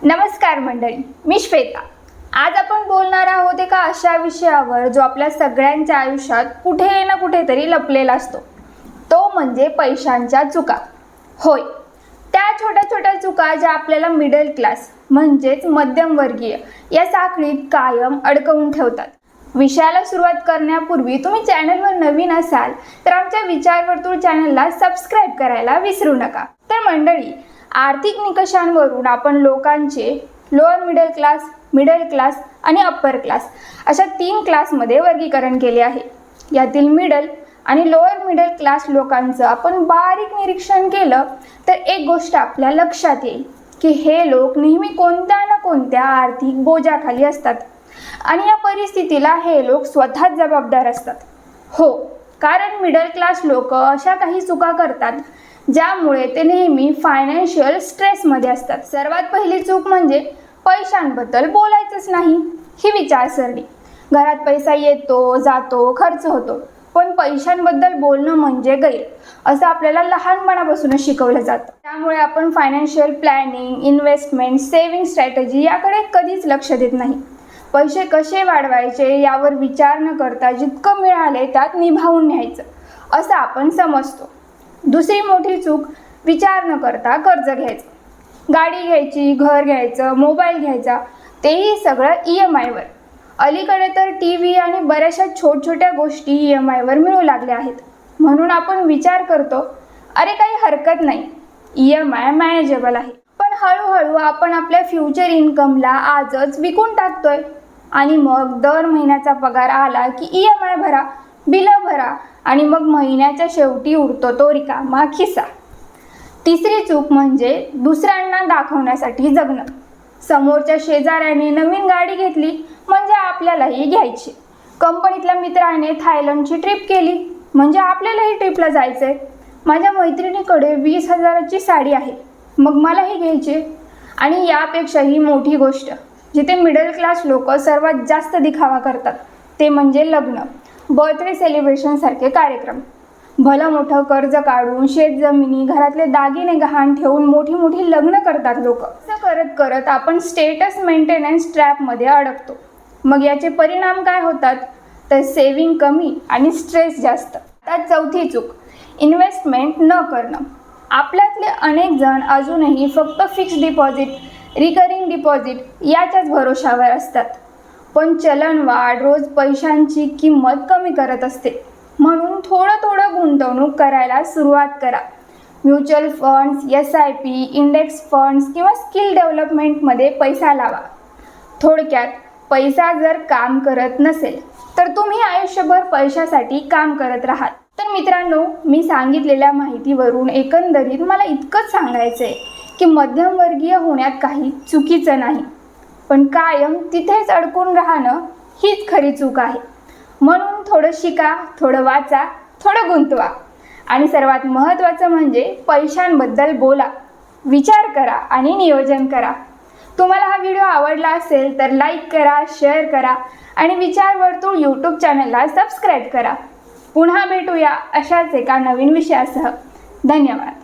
नमस्कार मंडळी, मी श्वेता। आज आपण बोलणार आहोत एका अशा विषयावर जो आपल्या सगळ्यांच्या आयुष्यात कुठे ना कुठेतरी लपलेला असतो, तो म्हणजे पैशांच्या चुका। होय, त्या छोट्या छोट्या चुका ज्या आपल्याला मिडल क्लास म्हणजेच मध्यमवर्गीय या साखळीत कायम अडकवून ठेवतात। विषयाला सुरुवात करण्यापूर्वी तुम्ही चॅनलवर नवीन असाल तर आमच्या विचारवर्तुळ चॅनलला सबस्क्राइब करायला विसरू नका। तर मंडळी, आर्थिक निकषांवरून आपण लोकांचे लोअर मिडल क्लास आणि अप्पर क्लास अशा 3 क्लासमध्ये वर्गीकरण केले आहे। यातील मिडल आणि लोअर मिडल क्लास लोकांचं आपण बारीक निरीक्षण केलं तर एक गोष्ट आपल्या लक्षात येईल की हे लोक नेहमी कोणत्या ना कोणत्या आर्थिक बोजाखाली असतात आणि या परिस्थितीला हे लोक स्वतःच जबाबदार असतात। हो, कारण मिडल क्लास लोक अशा काही चुका करतात ज्यामुळे ते नेहमी फायनान्शियल स्ट्रेसमध्ये असतात। सर्वात पहिली चूक म्हणजे पैशांबद्दल बोलायचंच नाही ही विचारसरणी। घरात पैसा येतो, जातो, खर्च होतो, पण पैशांबद्दल बोलणं म्हणजे गैर असं आपल्याला लहानपणापासूनच शिकवलं जातं। त्यामुळे आपण financial planning, investment, saving strategy याकडे कधीच लक्ष देत नाही। पैसे कसे वाढवायचे यावर विचार न करता जितकं मिळाले त्यात निभावून न्यायचं असं आपण समजतो। दुसरी मोठी चूक, विचार न करता कर्ज घ्यायचं। गाडी घ्यायची, घर घ्यायचं, मोबाईल घ्यायचा, तेही सगळं EMI वर। अलीकडे तर TV आणि बऱ्याचशा छोट्या गोष्टी EMI वर मिळू लागल्या आहेत, म्हणून आपण विचार करतो अरे काही हरकत नाही, EMI मॅनेजेबल आहे। पण हळूहळू आपण आपल्या फ्युचर इन्कमला आजच विकून टाकतोय आणि मग दर महिन्याचा पगार आला की EMI भरा, बिलं भरा आणि मग महिन्याच्या शेवटी उरतो तो रिकामा खिसा। तिसरी चूक म्हणजे दुसऱ्यांना दाखवण्यासाठी जगणं। समोरच्या शेजाऱ्याने नवीन गाडी घेतली म्हणजे आपल्यालाही घ्यायची। कंपनीतल्या मित्राने थायलंडची ट्रिप केली म्हणजे आपल्यालाही ट्रिपला जायचंय। माझ्या मैत्रिणीकडे 20,000ची साडी आहे, मग मलाही घ्यायची। आणि यापेक्षाही मोठी गोष्ट जिथे मिडल क्लास लोक सर्वात जास्त दिखावा करतात ते म्हणजे लग्न, बर्थडे सेलिब्रेशन सारखे कार्यक्रम। भलं मोठं कर्ज काढून, शेतजमिनी, घरातले दागिने गहाण ठेवून मोठी लग्न करतात लोक। असं करत करत आपण स्टेटस मेंटेनन्स ट्रॅपमध्ये अडकतो। मग याचे परिणाम काय होतात तर सेव्हिंग कमी आणि स्ट्रेस जास्त। आता चौथी चूक, इन्व्हेस्टमेंट न करणं। आपल्यातले अनेक जण अजूनही फक्त फिक्स्ड डिपॉझिट, रिकरिंग डिपॉझिट याच्याच भरोशावर असतात, पण चलनवाढ रोज पैशांची किंमत कमी करत असते। म्हणून थोडं गुंतवणूक करायला सुरुवात करा। Mutual funds, SIP, index funds किंवा स्किल डेव्हलपमेंटमध्ये पैसा लावा। थोडक्यात, पैसा जर काम करत नसेल तर तुम्ही आयुष्यभर पैशासाठी काम करत राहाल। तर मित्रांनो, मी सांगितलेल्या माहितीवरून एकंदरीत मला इतकंच सांगायचं आहे की मध्यमवर्गीय होण्यात काही चुकीचं नाही, पण कायम तिथेच अडकून राहणं हीच खरी चूक आहे। म्हणून थोडं शिका, थोडं वाचा, थोडं गुंतवा आणि सर्वात महत्त्वाचं म्हणजे पैशांबद्दल बोला, विचार करा आणि नियोजन करा। तुम्हाला हा व्हिडिओ आवडला असेल तर लाईक करा, शेअर करा आणि विचारवर्तुळ YouTube चॅनलला सबस्क्राईब करा। पुन्हा भेटूया अशाच एका नवीन विषयासह। धन्यवाद।